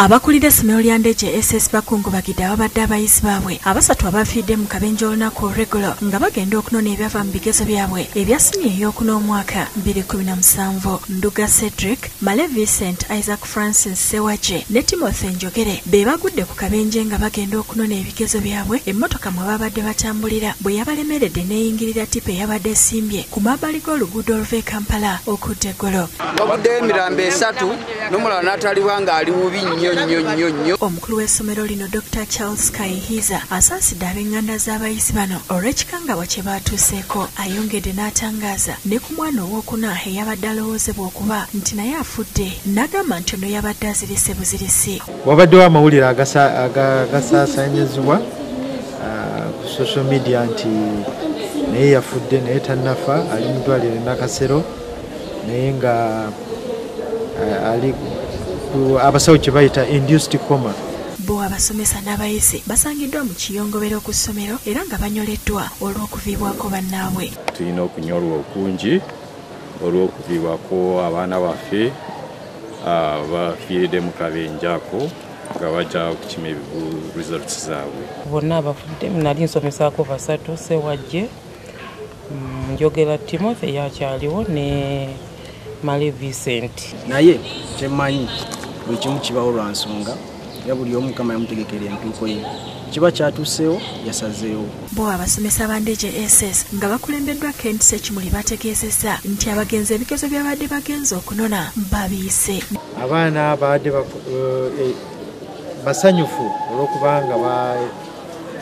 Abakulira essomero lya Ndejje SS bakungubagidde ababadde abayizi baabwe abasatu abafiiridde mu kabenje olunaku olw'eggulo nga bagenda okunona ebyava mu bigezo byabwe ebya siniya ey'okuna omwaka 2017. Nduga Cedric, Male Vincent, Isaac Francis Ssewaggye ne Timothy Njogere be bagudde ku kabenje nga bagenda okunona ebigezo byabwe emmotoka mwe babadde batambulira bwe yabalemeredde n'eyingirira tipa eyabadde esimbye ku mabbali g'oluguudo oluva e Kampala okudda eggulo. Baguddeyo emirambo esatu n'omulala n'ataliwa ng'ali bubi nnyo. Omukulu w'essomero lino Dr. Charles Kayihiza asaasidde ab'enganda z'abayizi bano olw'ekikangabwa kye baatuuseeko. Ayongedde n'atangaaza ne ku mwana owookuna eyabadde alowoozebwa okuba nti naye afudde n'agamba nti ono yabadde azirise buzirisi. Wabaddewo amawulire agasaasaanyizibwa ku social media nti naye yafudde naye tannafa, ali mu ddwaliro e Nakasero naye nga ali abasawo kye bayita induced coma. Bo abasomesa n'abayizi basangiddwa mu kiyongobero ku ssomero era nga banyoleddwa olw'okuviibwako bannaabwe. Tulina okunyolwa okungi olw'okuviibwako abaana baffe abafiiridde mu kabenje ako nga bajja okukima results zaabwe. Bonna abafudde nali nsomesaako basatu, Ssewaggye, Njogera Timothy yakyaliwo ne Male Vincent. Naye kyemanyi buli kimu kibawo lwa nsonga era buli omu Mukama yamutegekera entuuko ye, kiba kyatuuseewo yasazeewo. Bo abasomesa ba Ndejje SS nga bakulembeddwa Kent Sekimuli bategeezezza nti abagenzi ebigezo byabadde bagenza okunona babiyise. Abaana baadde basanyufu olw'okubanga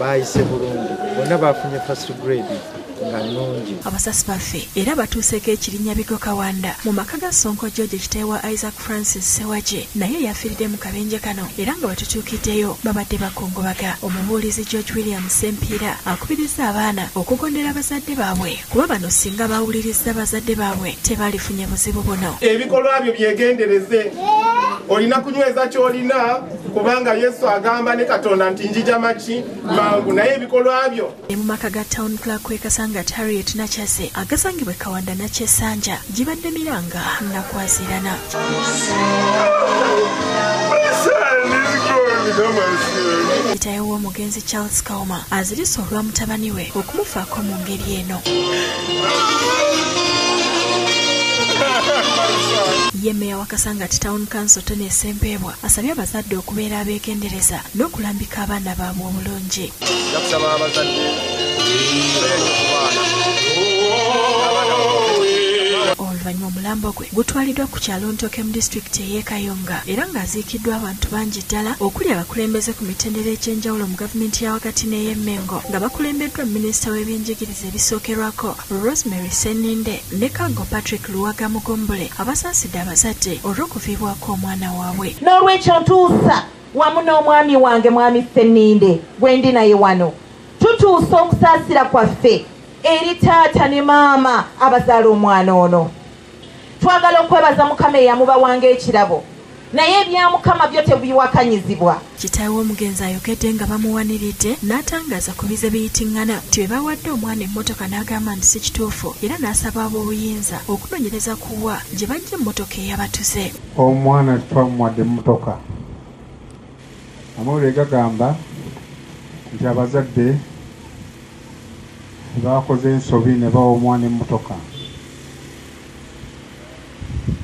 baayise bulungi, bonna bafunye first grade nga nnungi. Abasasi baffe era batuuseeko ekirinnya Bigo Kawanda mu maka ga Sonko George kiteewa Isaac Francis Ssewaggye naye yafiiridde mu kabenje kano era nga batutuukiddeyo babadde bakungubaga. Omubuulizi George William Sempiira akubiriza abaana okugondera abazadde baabwe kuba bano singa bawuliriza abazadde baabwe tebalifunye buzibu buno. Ebikolwa byo byegendereze, olina kunyweza ky'olina kubanga Yesu agamba ne Katonda nti njija maki mangu, naye ebikolwa byo. Mu maka ga Town Clerk w'Ekasanga Harriet Nakyase agasangibwa Kawanda Nakyesanja gibadde miranga nakwazirana. Kitaawe w'omugenzi Charles Kauma azirise olwa mutabani we okumufaako mu ngeri eno. Ye Meya wa Kasangati Town Council Tony Sempeebwa asabye abazadde okubeera abeegendereza n'okulambika abaana baabwe obulungi. Yakusaba abazadde Oluvannyuma omulambo gwe gutwaliddwa ku kyalo Ntoke mu disitulikiti ey'e Kayunga era ng'aziikiddwa abantu bangi ddala okuli abakulembeze ku mitendera egy'enjawulo mu gavumenti ya wakati n'ey'Emmengo nga bakulembeddwa minisita w'ebyenjigiriza ebisookerwako Rosemary Senninde ne Kago Patrick Luwaga Mugombole abasaasidde abazadde olw'okuviibwako omwana waabwe. N'olwekyo ntuusa wamu n'omwami wange mwami Senninde gwe ndi naye wano tutuusa okusaasira kwaffe eri taata ne maama abazaala omwana ono. Twagala okwebaza Mukama eyamubawanga ekirabo naye ebya Mukama byo tebiwakanyizibwa. Kitaawe w'omugenzi ayogedde nga bamuwaniridde n'atangaza ku bize biyitiŋŋana nti bwe bawadde omwana emmotoka n'agamba nti si kituufu era n'asaba ab'obuyinza okunoonyereza kuwa gye bajja emmotoka eyabatuze. Omwana twamuwadde emmotoka, amawulire gagamba nti abazadde bakoze ensobi ne bawa omwana emmotoka.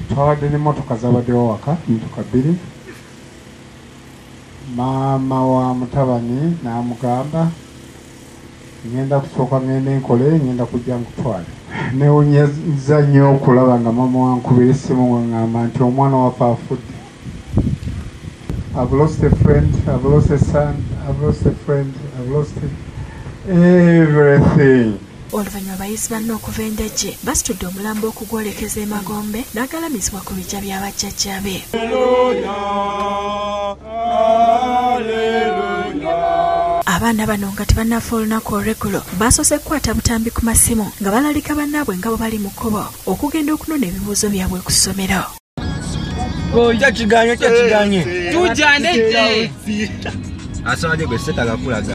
Twawadde n'emmotoka zabaddewo waka, emmotoka 2. Maama wa mutabani n'amugamba ngenda kusooka ngenda enkole ngenda kujja nkutwale. Newunyeza nnyo okulaba nga maama wankubira essimu ng'angamba nti omwana waffe afudde. I've lost a friend, I've lost a son, I've lost a friend, I've lost everything. Oluvannyuma abayizi banna okuva e Ndejje basitudde omulambo okugwolekeza e Magombe n'agalamizibwa ku bijja bya bajjajjabe. Abaana bano nga tebannafa olunaku olw'eggulo basoose kukwata butambi ku masimu nga balalika bannaabwe nga bo bali mu kkubo okugenda okunona ebibuuzo byabwe ku ssomero. Kyakiganye Tujja Ndejje. asabye gwe setagakulaga.